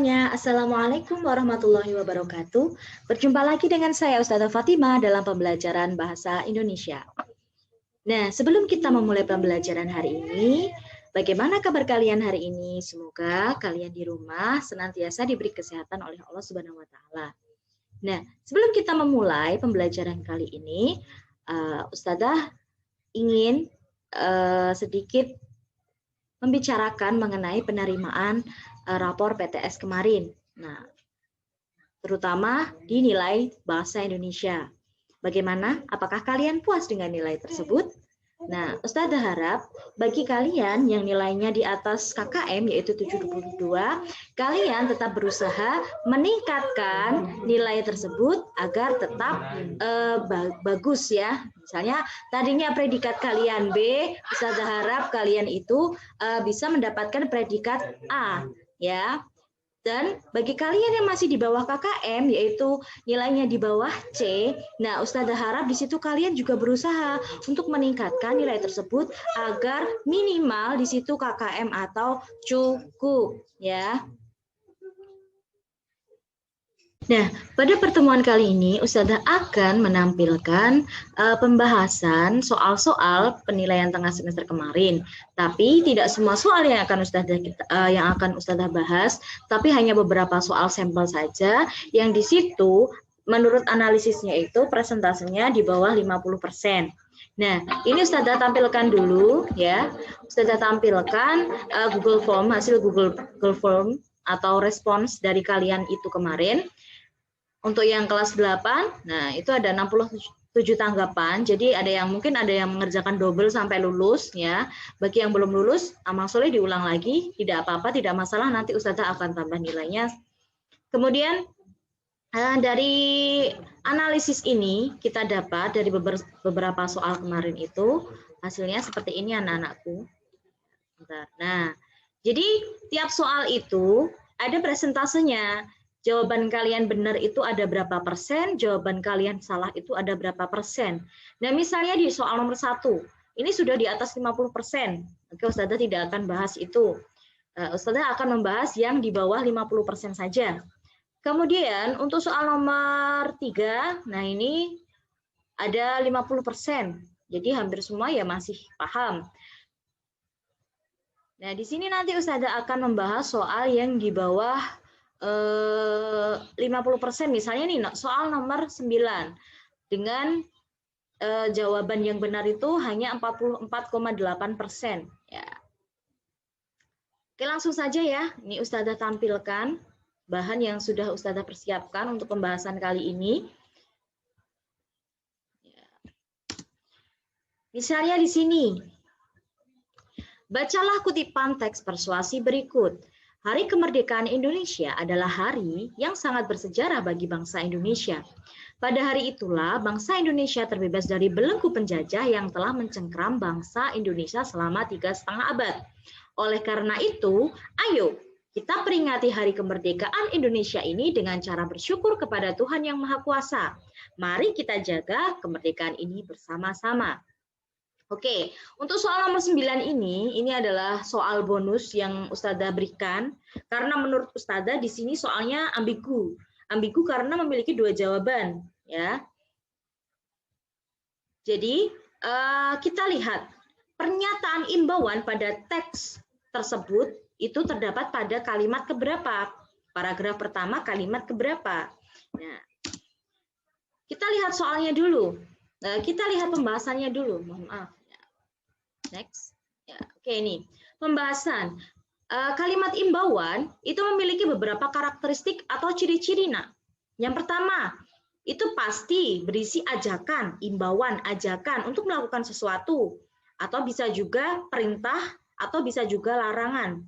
semuanya, Assalamualaikum warahmatullahi wabarakatuh. Berjumpa lagi dengan saya Ustazah Fatimah dalam pembelajaran Bahasa Indonesia. Nah, sebelum kita memulai pembelajaran hari ini, bagaimana kabar kalian hari ini? Semoga kalian di rumah senantiasa diberi kesehatan oleh Allah Subhanahu wa Ta'ala. Nah, sebelum kita memulai pembelajaran kali ini, Ustazah ingin sedikit membicarakan mengenai penerimaan rapor PTS kemarin. Nah, terutama di nilai Bahasa Indonesia. Bagaimana? Apakah kalian puas dengan nilai tersebut? Nah, Ustazah harap bagi kalian yang nilainya di atas KKM yaitu 72, kalian tetap berusaha meningkatkan nilai tersebut agar tetap bagus ya. Misalnya tadinya predikat kalian B, Ustazah harap kalian itu bisa mendapatkan predikat A ya. Dan bagi kalian yang masih di bawah KKM, yaitu nilainya di bawah C, nah Ustazah harap di situ kalian juga berusaha untuk meningkatkan nilai tersebut agar minimal di situ KKM atau cukup, ya. Nah, pada pertemuan kali ini Ustazah akan menampilkan pembahasan soal-soal penilaian tengah semester kemarin. Tapi tidak semua soal yang akan Ustazah bahas, tapi hanya beberapa soal sampel saja yang di situ menurut analisisnya itu presentasenya di bawah 50%. Nah, ini Ustazah tampilkan dulu ya. Ustazah tampilkan Google Form, hasil Google Form atau respons dari kalian itu kemarin. Untuk yang kelas 8, nah itu ada 67 tanggapan. Jadi mungkin ada yang mengerjakan double sampai lulus ya. Bagi yang belum lulus, amal soleh diulang lagi, tidak apa-apa, tidak masalah, nanti Ustazah akan tambah nilainya. Kemudian dari analisis ini kita dapat dari beberapa soal kemarin itu hasilnya seperti ini anak-anakku. Nah, jadi tiap soal itu ada presentasenya. Jawaban kalian benar itu ada berapa persen, jawaban kalian salah itu ada berapa persen. Nah, misalnya di soal nomor 1, ini sudah di atas 50%. Oke, Ustazah tidak akan bahas itu. Ustazah akan membahas yang di bawah 50% saja. Kemudian untuk soal nomor 3, nah ini ada 50%. Jadi hampir semua ya masih paham. Nah, di sini nanti Ustazah akan membahas soal yang di bawah 50%, misalnya nih soal nomor 9 dengan jawaban yang benar itu hanya 44,8% ya. Oke, langsung saja ya. Ini Ustazah tampilkan bahan yang sudah Ustazah persiapkan untuk pembahasan kali ini. Misalnya di sini, bacalah kutipan teks persuasi berikut. Hari Kemerdekaan Indonesia adalah hari yang sangat bersejarah bagi bangsa Indonesia. Pada hari itulah bangsa Indonesia terbebas dari belenggu penjajah yang telah mencengkram bangsa Indonesia selama 3,5 abad. Oleh karena itu, ayo kita peringati Hari Kemerdekaan Indonesia ini dengan cara bersyukur kepada Tuhan Yang Maha Kuasa. Mari kita jaga kemerdekaan ini bersama-sama. Oke, untuk soal nomor 9 ini adalah soal bonus yang Ustazah berikan karena menurut Ustazah di sini soalnya ambigu. Ambigu karena memiliki 2 jawaban, ya. Jadi, kita lihat pernyataan imbauan pada teks tersebut itu terdapat pada kalimat keberapa? Paragraf pertama kalimat keberapa? Nah, kita lihat soalnya dulu. Kita lihat pembahasannya dulu, mohon maaf. Next. Ya, oke ini pembahasan. Kalimat imbauan itu memiliki beberapa karakteristik atau ciri-ciri. Nah, yang pertama itu pasti berisi ajakan, imbauan, ajakan untuk melakukan sesuatu, atau bisa juga perintah, atau bisa juga larangan.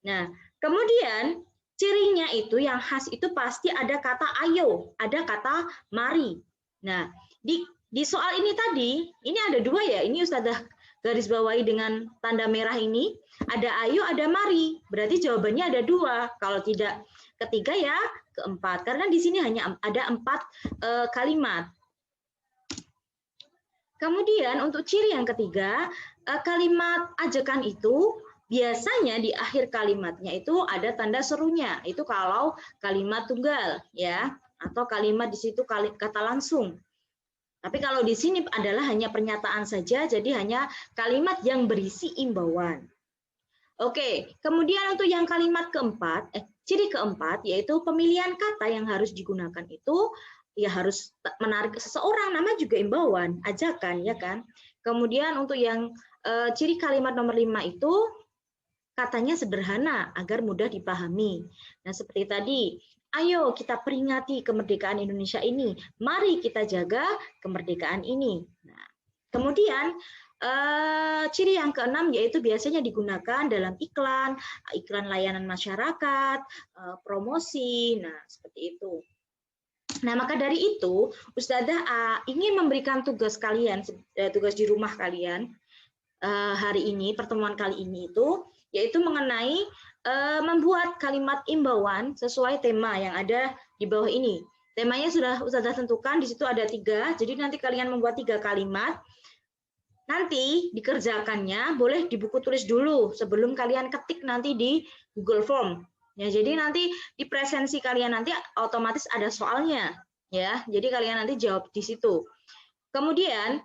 Nah, kemudian cirinya itu yang khas itu pasti ada kata ayo, ada kata mari. Nah, di soal ini tadi, ini ada 2 ya, ini Ustazah garis bawahi dengan tanda merah ini, ada ayo, ada mari. Berarti jawabannya ada 2. Kalau tidak ketiga ya keempat. Karena di sini hanya ada 4 kalimat. Kemudian untuk ciri yang ketiga, kalimat ajakan itu Biasanya di akhir kalimatnya itu ada tanda serunya. Itu kalau kalimat tunggal ya, atau kalimat di situ kata langsung. Tapi kalau di sini adalah hanya pernyataan saja, jadi hanya kalimat yang berisi imbauan. Oke, kemudian untuk yang kalimat keempat, ciri keempat yaitu pemilihan kata yang harus digunakan itu ya harus menarik seseorang, nama juga imbauan, ajakan ya kan. Kemudian untuk yang ciri kalimat nomor 5 itu katanya sederhana agar mudah dipahami. Nah, seperti tadi, ayo kita peringati kemerdekaan Indonesia ini. Mari kita jaga kemerdekaan ini. Nah, kemudian ciri yang keenam yaitu biasanya digunakan dalam iklan layanan masyarakat, promosi. Nah, seperti itu. Nah, maka dari itu, Ustazah ingin memberikan tugas kalian, tugas di rumah kalian hari ini, pertemuan kali ini itu yaitu mengenai membuat kalimat imbauan sesuai tema yang ada di bawah ini. Temanya sudah Ustazah tentukan, di situ ada 3, jadi nanti kalian membuat 3 kalimat. Nanti dikerjakannya boleh di buku tulis dulu sebelum kalian ketik nanti di Google Form. Ya, jadi nanti di presensi kalian nanti otomatis ada soalnya, ya. Jadi kalian nanti jawab di situ. Kemudian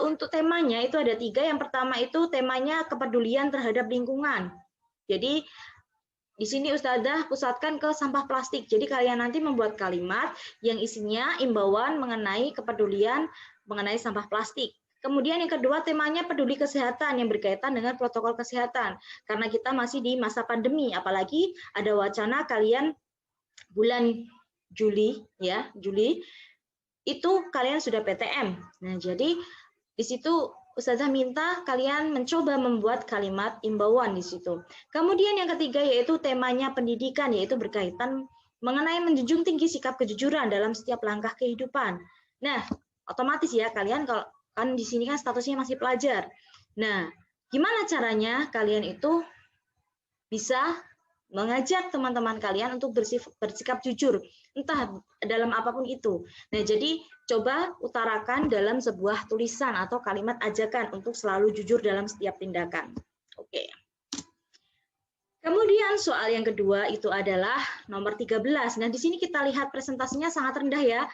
untuk temanya itu ada 3. Yang pertama itu temanya kepedulian terhadap lingkungan. Jadi di sini Ustazah pusatkan ke sampah plastik. Jadi kalian nanti membuat kalimat yang isinya imbauan mengenai kepedulian mengenai sampah plastik. Kemudian yang kedua temanya peduli kesehatan yang berkaitan dengan protokol kesehatan. Karena kita masih di masa pandemi, apalagi ada wacana kalian bulan Juli ya, Juli itu kalian sudah PTM. Nah, jadi di situ Ustazah minta kalian mencoba membuat kalimat imbauan di situ. Kemudian yang ketiga yaitu temanya pendidikan, yaitu berkaitan mengenai menjunjung tinggi sikap kejujuran dalam setiap langkah kehidupan. Nah, otomatis ya kalian kalau kan di sini kan statusnya masih pelajar. Nah, gimana caranya kalian itu bisa mengajak teman-teman kalian untuk bersikap jujur, entah dalam apapun itu. Nah, jadi coba utarakan dalam sebuah tulisan atau kalimat ajakan untuk selalu jujur dalam setiap tindakan. Oke. Kemudian soal yang kedua itu adalah nomor 13. Nah, di sini kita lihat presentasinya sangat rendah ya.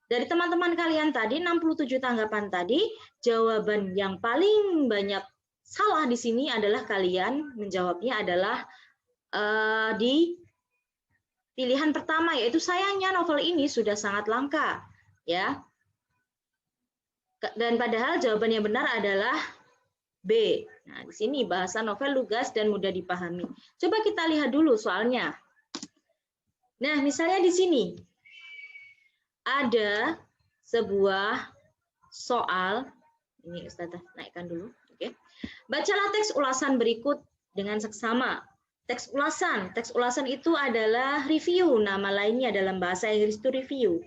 Dari teman-teman kalian tadi, 67 tanggapan tadi, jawaban yang paling banyak salah di sini adalah kalian menjawabnya adalah di pilihan pertama, yaitu sayangnya novel ini sudah sangat langka, ya. Dan padahal jawaban yang benar adalah B. Nah, di sini bahasa novel lugas dan mudah dipahami. Coba kita lihat dulu soalnya. Nah, misalnya di sini ada sebuah soal, ini Ustazah naikkan dulu, oke. Bacalah teks ulasan berikut dengan seksama. Teks ulasan itu adalah review, nama lainnya dalam bahasa Inggris itu review.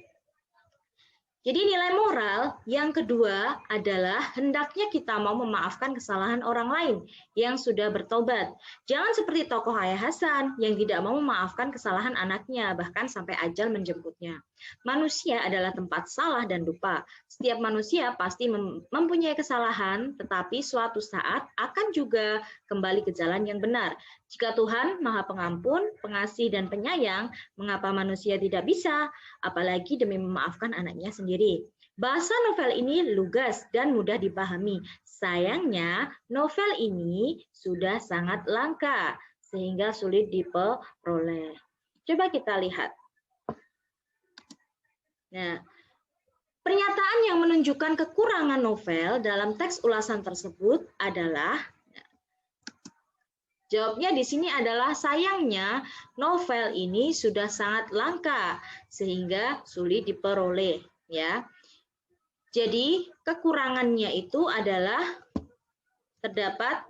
Jadi nilai moral yang kedua adalah hendaknya kita mau memaafkan kesalahan orang lain yang sudah bertobat. Jangan seperti tokoh Ayah Hasan yang tidak mau memaafkan kesalahan anaknya, bahkan sampai ajal menjemputnya. Manusia adalah tempat salah dan lupa. Setiap manusia pasti mempunyai kesalahan, tetapi suatu saat akan juga kembali ke jalan yang benar. Jika Tuhan Maha Pengampun, Pengasih, dan Penyayang, mengapa manusia tidak bisa, apalagi demi memaafkan anaknya sendiri. Bahasa novel ini lugas dan mudah dipahami. Sayangnya, novel ini sudah sangat langka, sehingga sulit diperoleh. Coba kita lihat. Nah, pernyataan yang menunjukkan kekurangan novel dalam teks ulasan tersebut adalah, jawabnya di sini adalah sayangnya novel ini sudah sangat langka sehingga sulit diperoleh, ya. Jadi kekurangannya itu adalah terdapat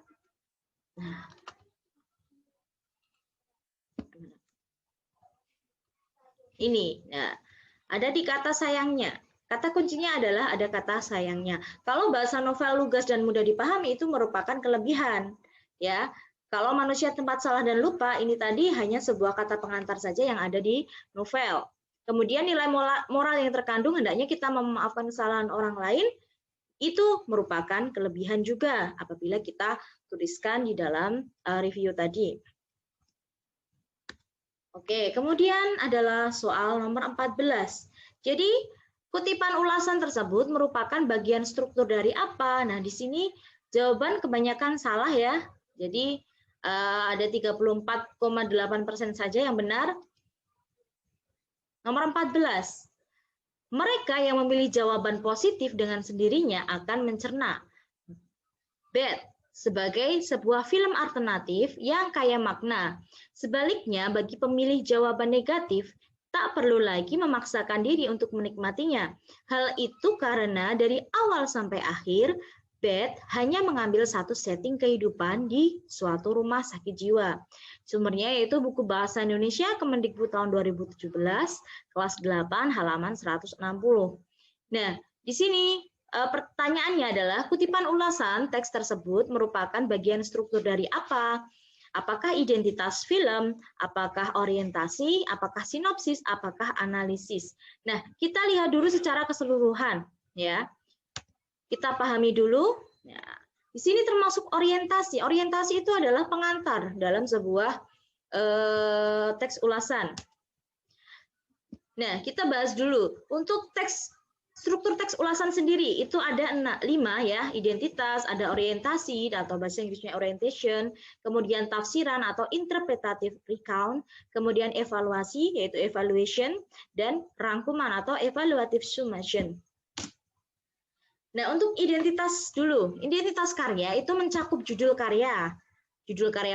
ini. Nah, ada di kata sayangnya. Kata kuncinya adalah ada kata sayangnya. Kalau bahasa novel lugas dan mudah dipahami itu merupakan kelebihan, ya. Kalau manusia tempat salah dan lupa, ini tadi hanya sebuah kata pengantar saja yang ada di novel. Kemudian nilai moral yang terkandung hendaknya kita memaafkan kesalahan orang lain, Itu merupakan kelebihan juga apabila kita tuliskan di dalam review tadi. Oke, kemudian adalah soal nomor 14. Jadi, kutipan ulasan tersebut merupakan bagian struktur dari apa? Nah, di sini jawaban kebanyakan salah ya. Jadi, ada 34,8% saja yang benar. Nomor 14. Mereka yang memilih jawaban positif dengan sendirinya akan mencerna Bad sebagai sebuah film alternatif yang kaya makna. Sebaliknya, bagi pemilih jawaban negatif, tak perlu lagi memaksakan diri untuk menikmatinya. Hal itu karena dari awal sampai akhir, Beth hanya mengambil satu setting kehidupan di suatu rumah sakit jiwa. Sumbernya yaitu buku Bahasa Indonesia Kemendikbud tahun 2017, kelas 8, halaman 160. Nah, di sini pertanyaannya adalah kutipan ulasan teks tersebut merupakan bagian struktur dari apa? Apakah identitas film, apakah orientasi, apakah sinopsis, apakah analisis? Nah, kita lihat dulu secara keseluruhan ya. Kita pahami dulu. Ya. Di sini termasuk orientasi. Orientasi itu adalah pengantar dalam sebuah teks ulasan. Nah, kita bahas dulu. Untuk struktur teks ulasan sendiri itu ada 5 ya, identitas, ada orientasi atau bahasa Inggrisnya orientation, kemudian tafsiran atau interpretative recount, kemudian evaluasi yaitu evaluation, dan rangkuman atau evaluative summation. Nah, untuk identitas dulu, identitas karya itu mencakup judul karya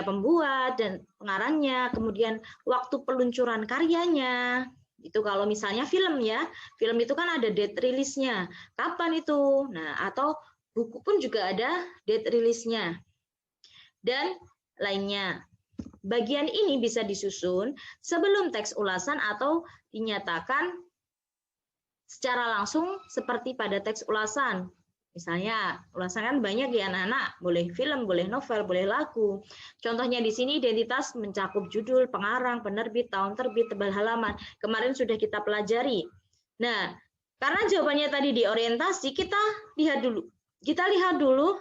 pembuat dan pengarangnya, kemudian waktu peluncuran karyanya. Itu kalau misalnya film ya, film itu kan ada date rilisnya, kapan itu. Nah, atau buku pun juga ada date rilisnya. Dan lainnya. Bagian ini bisa disusun sebelum teks ulasan atau dinyatakan secara langsung seperti pada teks ulasan. Misalnya, ulasan kan banyak ya anak-anak, boleh film, boleh novel, boleh lagu. Contohnya di sini identitas mencakup judul, pengarang, penerbit, tahun terbit, tebal halaman. Kemarin sudah kita pelajari. Nah, karena jawabannya tadi di orientasi, kita lihat dulu.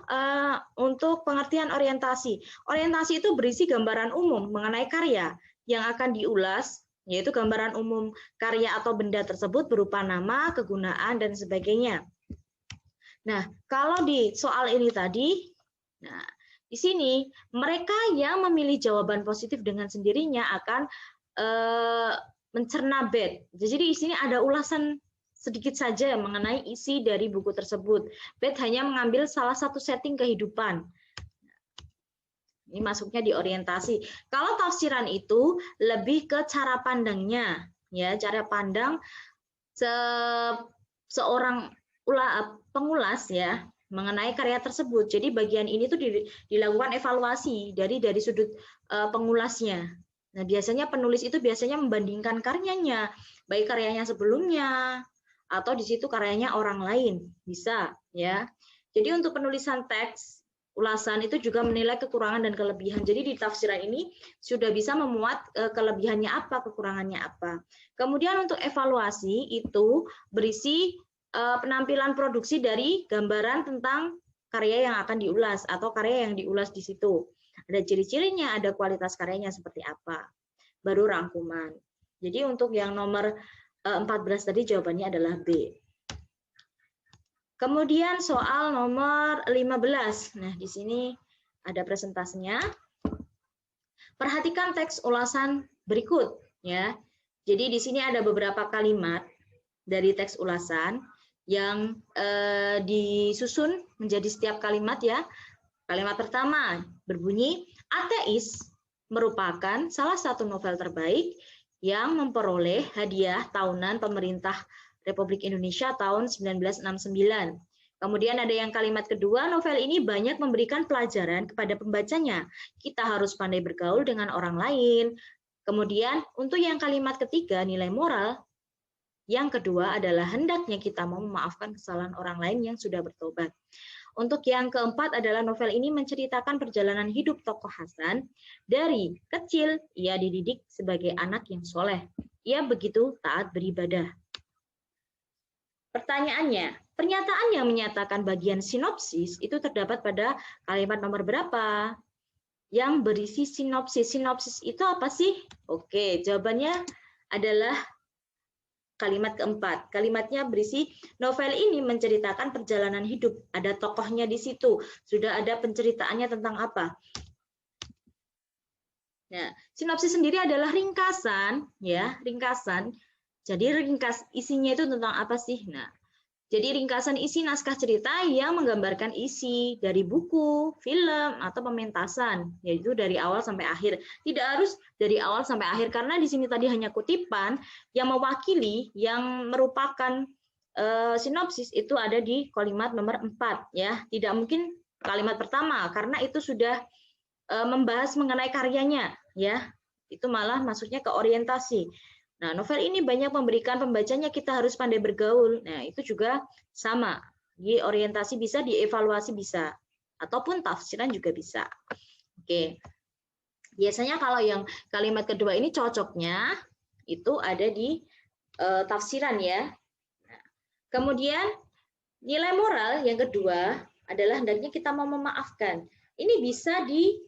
Untuk pengertian orientasi. Orientasi itu berisi gambaran umum mengenai karya yang akan diulas, yaitu gambaran umum karya atau benda tersebut berupa nama, kegunaan, dan sebagainya. Nah, kalau di soal ini tadi, nah di sini mereka yang memilih jawaban positif dengan sendirinya akan mencerna Beth. Jadi di sini ada ulasan sedikit saja mengenai isi dari buku tersebut. Beth hanya mengambil salah satu setting kehidupan. Ini masuknya di orientasi. Kalau tafsiran itu lebih ke cara pandangnya, ya, cara pandang seorang pengulas ya mengenai karya tersebut. Jadi bagian ini tuh dilakukan evaluasi dari sudut pengulasnya. Nah, biasanya penulis itu biasanya membandingkan karyanya, baik karyanya sebelumnya atau di situ karyanya orang lain, bisa ya. Jadi untuk penulisan teks ulasan itu juga menilai kekurangan dan kelebihan. Jadi di tafsiran ini sudah bisa memuat kelebihannya apa, kekurangannya apa. Kemudian untuk evaluasi itu berisi penampilan produksi dari gambaran tentang karya yang akan diulas atau karya yang diulas di situ. Ada ciri-cirinya, ada kualitas karyanya seperti apa. Baru rangkuman. Jadi untuk yang nomor 14 tadi jawabannya adalah B. Kemudian soal nomor 15. Nah, di sini ada presentasinya. Perhatikan teks ulasan berikut ya. Jadi di sini ada beberapa kalimat dari teks ulasan yang disusun menjadi setiap kalimat ya. Kalimat pertama berbunyi, ateis merupakan salah satu novel terbaik yang memperoleh hadiah tahunan pemerintah Republik Indonesia tahun 1969. Kemudian ada yang kalimat kedua, novel ini banyak memberikan pelajaran kepada pembacanya. Kita harus pandai bergaul dengan orang lain. Kemudian untuk yang kalimat ketiga, nilai moral. Yang kedua adalah hendaknya kita mau memaafkan kesalahan orang lain yang sudah bertobat. Untuk yang keempat adalah novel ini menceritakan perjalanan hidup tokoh Hasan. Dari kecil, ia dididik sebagai anak yang soleh. Ia begitu taat beribadah. Pertanyaannya, Pernyataan yang menyatakan bagian sinopsis itu terdapat pada kalimat nomor berapa? Yang berisi sinopsis. Sinopsis itu apa sih? Oke, jawabannya adalah kalimat keempat. Kalimatnya berisi, novel ini menceritakan perjalanan hidup. Ada tokohnya di situ. Sudah ada penceritaannya tentang apa? Nah, sinopsis sendiri adalah ringkasan, ya, ringkasan. Jadi ringkas isinya itu tentang apa sih? Nah, jadi ringkasan isi naskah cerita yang menggambarkan isi dari buku, film, atau pementasan, yaitu dari awal sampai akhir. Tidak harus dari awal sampai akhir, karena di sini tadi hanya kutipan yang mewakili, yang merupakan sinopsis itu ada di kalimat nomor 4. Ya. Tidak mungkin kalimat pertama, karena itu sudah membahas mengenai karyanya. Ya, itu malah masuknya ke orientasi. Nah, novel ini banyak memberikan pembacanya kita harus pandai bergaul. Nah, itu juga sama. Di orientasi bisa, dievaluasi bisa. Ataupun tafsiran juga bisa. Oke. Biasanya kalau yang kalimat kedua ini cocoknya itu ada di tafsiran ya. Nah, kemudian nilai moral yang kedua adalah hendaknya kita mau memaafkan. Ini bisa di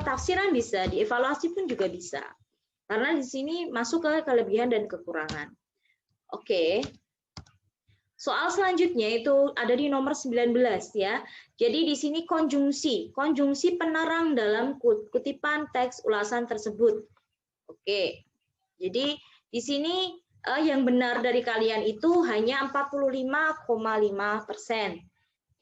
tafsiran bisa, dievaluasi pun juga bisa. Karena di sini masuk ke kelebihan dan kekurangan. Oke. Soal selanjutnya itu ada di nomor 19 ya. Jadi di sini konjungsi penerang dalam kutipan teks ulasan tersebut. Oke. Jadi di sini yang benar dari kalian itu hanya 45,5%.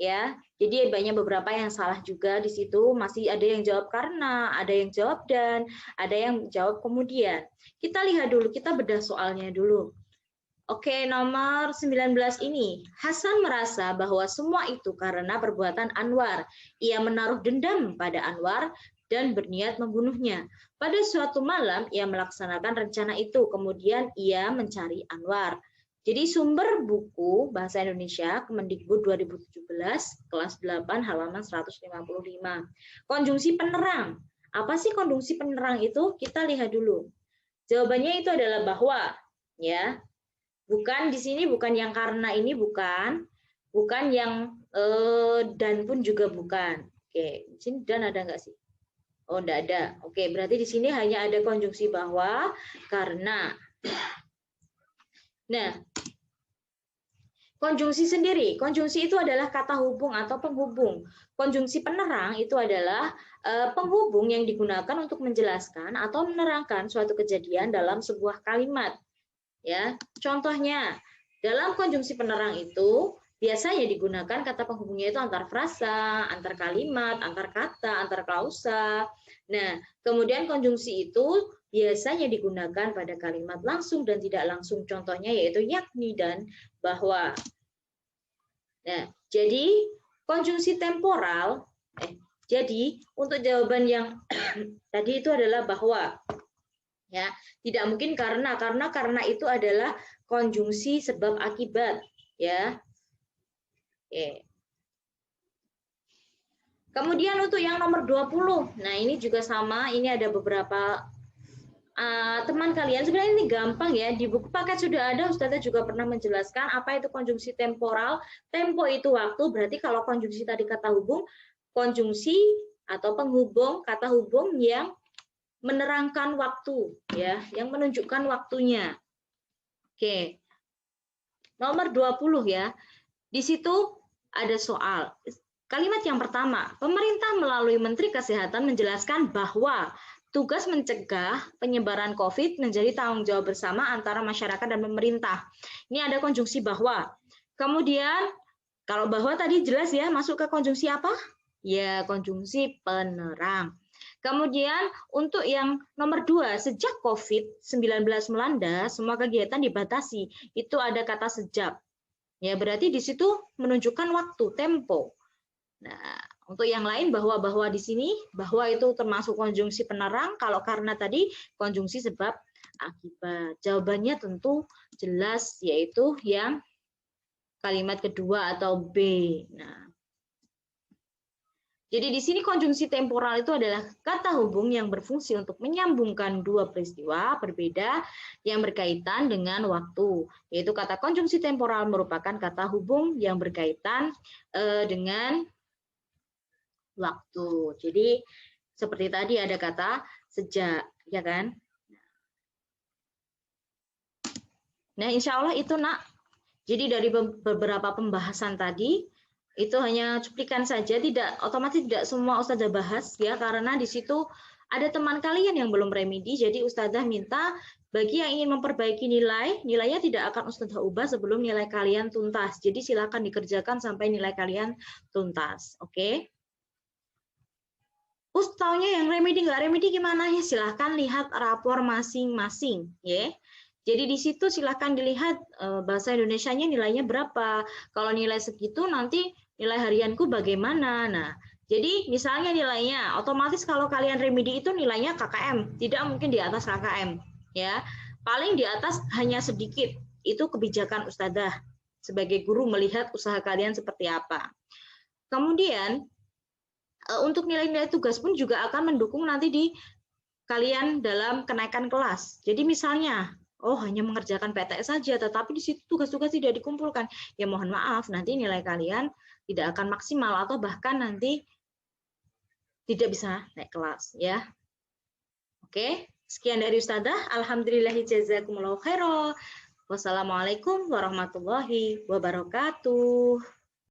Ya, jadi banyak beberapa yang salah juga di situ, masih ada yang jawab karena, ada yang jawab dan, ada yang jawab kemudian. Kita lihat dulu, kita bedah soalnya dulu. Oke, nomor 19 ini, Hasan merasa bahwa semua itu karena perbuatan Anwar. Ia menaruh dendam pada Anwar dan berniat membunuhnya. Pada suatu malam, ia melaksanakan rencana itu, kemudian ia mencari Anwar. Jadi sumber buku Bahasa Indonesia Kemendikbud 2017 kelas 8 halaman 155. Konjungsi penerang. Apa sih konjungsi penerang itu? Kita lihat dulu. Jawabannya itu adalah bahwa, ya. Bukan di sini, bukan yang karena ini, bukan yang dan pun juga bukan. Oke, di sini dan ada nggak sih? Oh, enggak ada. Oke, berarti di sini hanya ada konjungsi bahwa, karena. Nah, konjungsi sendiri, konjungsi itu adalah kata hubung atau penghubung. Konjungsi penerang itu adalah penghubung yang digunakan untuk menjelaskan atau menerangkan suatu kejadian dalam sebuah kalimat. Ya, contohnya dalam konjungsi penerang itu biasanya digunakan kata penghubungnya itu antar frasa, antar kalimat, antar kata, antar klausa. Nah, kemudian konjungsi itu biasanya digunakan pada kalimat langsung dan tidak langsung. Contohnya yaitu yakni dan bahwa. Nah, jadi konjungsi temporal, jadi untuk jawaban yang tadi itu adalah bahwa. Ya, tidak mungkin karena itu adalah konjungsi sebab akibat, ya. Oke. Kemudian untuk yang nomor 20. Nah, ini juga sama, ini ada beberapa teman kalian, sebenarnya ini gampang ya, di buku paket sudah ada, Ustazah juga pernah menjelaskan apa itu konjungsi temporal. Tempo itu waktu, berarti kalau konjungsi tadi kata hubung, konjungsi atau penghubung kata hubung yang menerangkan waktu, ya, yang menunjukkan waktunya. Oke. Nomor 20 ya. Di situ ada soal. Kalimat yang pertama, pemerintah melalui Menteri Kesehatan menjelaskan bahwa tugas mencegah penyebaran COVID menjadi tanggung jawab bersama antara masyarakat dan pemerintah. Ini ada konjungsi bahwa. Kemudian, kalau bahwa tadi jelas ya, masuk ke konjungsi apa? Ya, konjungsi penerang. Kemudian untuk yang nomor 2, sejak COVID-19 melanda, semua kegiatan dibatasi. Itu ada kata sejak. Ya, berarti di situ menunjukkan waktu, tempo. Nah, untuk yang lain bahwa di sini, bahwa itu termasuk konjungsi penerang, kalau karena tadi konjungsi sebab akibat. Jawabannya tentu jelas, yaitu yang kalimat kedua atau B. Nah, Jadi di sini konjungsi temporal itu adalah kata hubung yang berfungsi untuk menyambungkan dua peristiwa berbeda yang berkaitan dengan waktu. Yaitu kata konjungsi temporal merupakan kata hubung yang berkaitan dengan waktu. Jadi seperti tadi ada kata sejak, ya kan? Nah, insya Allah itu nak. Jadi dari beberapa pembahasan tadi itu hanya cuplikan saja, tidak otomatis tidak semua Ustazah bahas ya, karena di situ ada teman kalian yang belum remedi. Jadi Ustazah minta bagi yang ingin memperbaiki nilainya tidak akan Ustazah ubah sebelum nilai kalian tuntas. Jadi silakan dikerjakan sampai nilai kalian tuntas. Oke? Taunya yang remedi nggak remedi gimana ya? Silahkan lihat rapor masing-masing, ya. Jadi di situ silahkan dilihat bahasa Indonesianya nilainya berapa. Kalau nilai segitu nanti nilai harianku bagaimana. Nah, jadi misalnya nilainya otomatis kalau kalian remedi itu nilainya KKM, tidak mungkin di atas KKM, ya. Paling di atas hanya sedikit. Itu kebijakan Ustadzah sebagai guru melihat usaha kalian seperti apa. Kemudian untuk nilai-nilai tugas pun juga akan mendukung nanti di kalian dalam kenaikan kelas. Jadi misalnya, hanya mengerjakan PTS saja, tetapi di situ tugas-tugas tidak dikumpulkan. Ya mohon maaf, nanti nilai kalian tidak akan maksimal atau bahkan nanti tidak bisa naik kelas, ya. Oke, sekian dari Ustadzah. Alhamdulillahi jazakumullahu khairan. Wassalamualaikum warahmatullahi wabarakatuh.